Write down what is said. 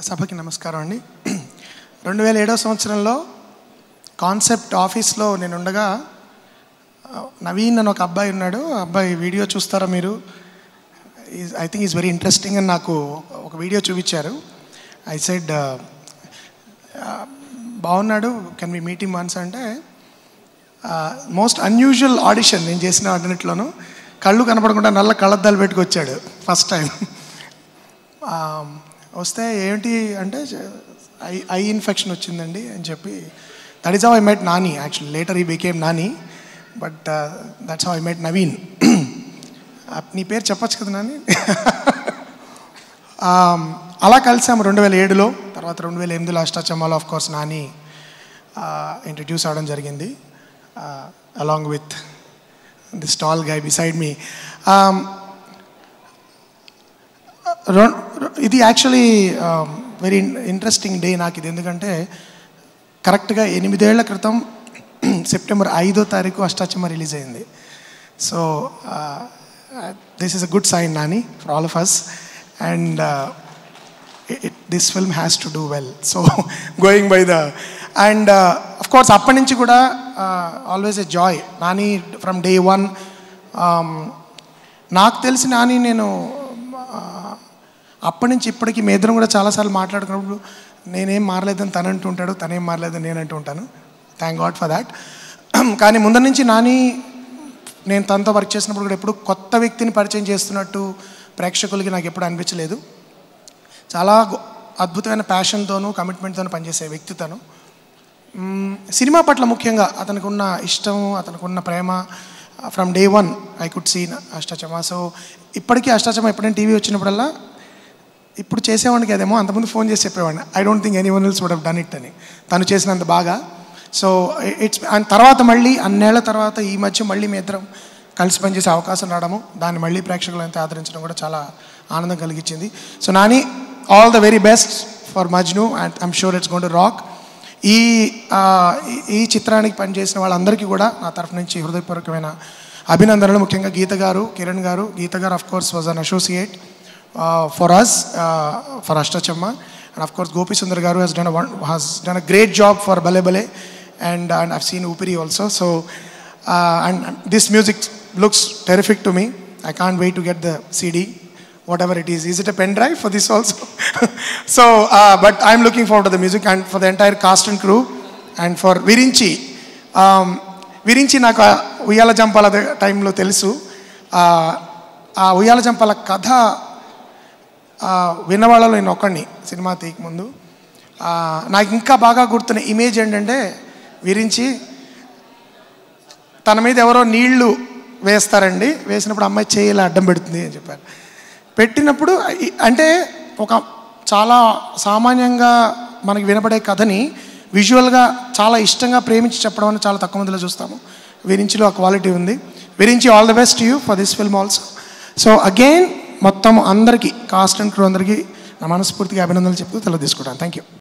సభకి నమస్కారం అండి. 2007 సంవత్సరంలో కాన్సెప్ట్ ఆఫీస్లో నేను ఉండగా నవీన్ అని ఒక అబ్బాయి ఉన్నాడు. ఆ అబ్బాయి వీడియో చూస్తారా మీరు? I think is very interesting అని నాకు ఒక వీడియో చూపించారు. ఐ సెడ్ బాగున్నాడు, can we meet him once అంటే మోస్ట్ అన్యూజువల్ ఆడిషన్ నేను చేసిన వాటిలోనూ కళ్ళు కనపడకుండా నల్ల కళ్ళద్దాలు పెట్టుకొచ్చాడు ఫస్ట్ టైం. వస్తే ఏంటి అంటే ఐ ఇన్ఫెక్షన్ వచ్చిందండి అని చెప్పి, that is how I met Nani. Actually later he became Nani, but that's how I met Naveen. నీ పేరు చెప్పచ్చు కదా నాని? అలా కలిసాము 2007లో. తర్వాత 2008లో అష్టాచమ్మాలో ఆఫ్ కోర్స్ నాని ఇంట్రడ్యూస్ అవ్వడం జరిగింది, along with this tall guy beside me. ఇది యాక్చువల్లీ వెరీ ఇంట్రెస్టింగ్ డే నాకు ఇది. ఎందుకంటే కరెక్ట్గా 8 ఏళ్ల క్రితం సెప్టెంబర్ 5వ తారీఖు అష్టాచమ్మ రిలీజ్ అయింది. So this is a good sign Nani for all of us, and this film has to do well. So going by the and of course అప్పటి నుంచి కూడా always a joy Nani from day one. నాకు తెలిసి నాని నేను అప్పటి నుంచి ఇప్పటికీ మీ ఇద్దరం కూడా చాలాసార్లు మాట్లాడుకున్నప్పుడు నేనేం మారలేదని తను అంటూ ఉంటాడు, తనేం మారలేదని నేను అంటూ ఉంటాను. Thank God for that. కానీ ముందర నుంచి నాని నేను తనతో వర్క్ చేసినప్పుడు కూడా ఎప్పుడు కొత్త వ్యక్తిని పరిచయం చేస్తున్నట్టు ప్రేక్షకులకి నాకు ఎప్పుడు అనిపించలేదు. చాలా అద్భుతమైన ప్యాషన్తోనూ కమిట్మెంట్తోనూ పనిచేసే వ్యక్తి తను. సినిమా పట్ల ముఖ్యంగా అతనికి ఉన్న ఇష్టం, అతనికి ఉన్న ప్రేమ from day one I could see Ashtachamma. So ఇప్పటికీ అష్టాచమ్మ ఎప్పుడైనా టీవీ వచ్చినప్పుడల్లా ఇప్పుడు చేసేవాడికి అదేమో అంతకుముందు ఫోన్ చేసి చెప్పేవాడిని, I don't think anyone else would have done it అని, తను చేసినంత బాగా. సో ఇట్స్ అండ్ తర్వాత మళ్ళీ అన్నేళ్ల తర్వాత ఈ మధ్య మళ్ళీ మీ ఇద్దరం కలిసి పనిచేసే అవకాశం రావడము, దాన్ని మళ్ళీ ప్రేక్షకులు అంతా ఆదరించడం కూడా చాలా ఆనందం కలిగించింది. So Nani, all the very best for Majnu, and I'm sure it's going to rock. ఈ చిత్రానికి పనిచేసిన వాళ్ళందరికీ కూడా నా తరఫు నుంచి హృదయపూర్వకమైన అభినందనలు. ముఖ్యంగా గీత గారు, కిరణ్ గారు. గీత గారు of course was an associate for us, for Ashtachamma, and of course Gopi Sundar garu has done a great job for Bale Bale, and I've seen Upiri also. So and this music looks terrific to me. I can't wait to get the CD, whatever it is. Is it a pen drive for this also? So but I'm looking forward to the music, and for the entire cast and crew, and for Virinchi. Virinchi నాకు ఉయ్యాల జంపాల టైంలో తెలుసు. ఆ ఉయ్యాల జంపాల కథ విన్నవాళ్ళలో నేను ఒక్కడిని cinema తీయక ముందు. నాకు ఇంకా బాగా గుర్తున్న ఇమేజ్ ఏంటంటే, విరించి తన మీద ఎవరో నీళ్లు వేస్తారండి, వేసినప్పుడు అమ్మాయి చేయిలా అడ్డం పెడుతుంది అని చెప్పారు. పెట్టినప్పుడు అంటే ఒక చాలా సామాన్యంగా మనకి వినపడే కథని విజువల్గా చాలా ఇష్టంగా ప్రేమించి చెప్పడం అని చాలా తక్కువ మందిలో చూస్తాము. విరించిలో ఆ క్వాలిటీ ఉంది. Virinchi, all the best you for this film also. So again మొత్తం అందరికీ, కాస్ట్ అండ్ క్రూ అందరికీ నా మనస్ఫూర్తిగా అభినందనలు చెప్తూ తెలవ తీసుకుంటాను. Thank you.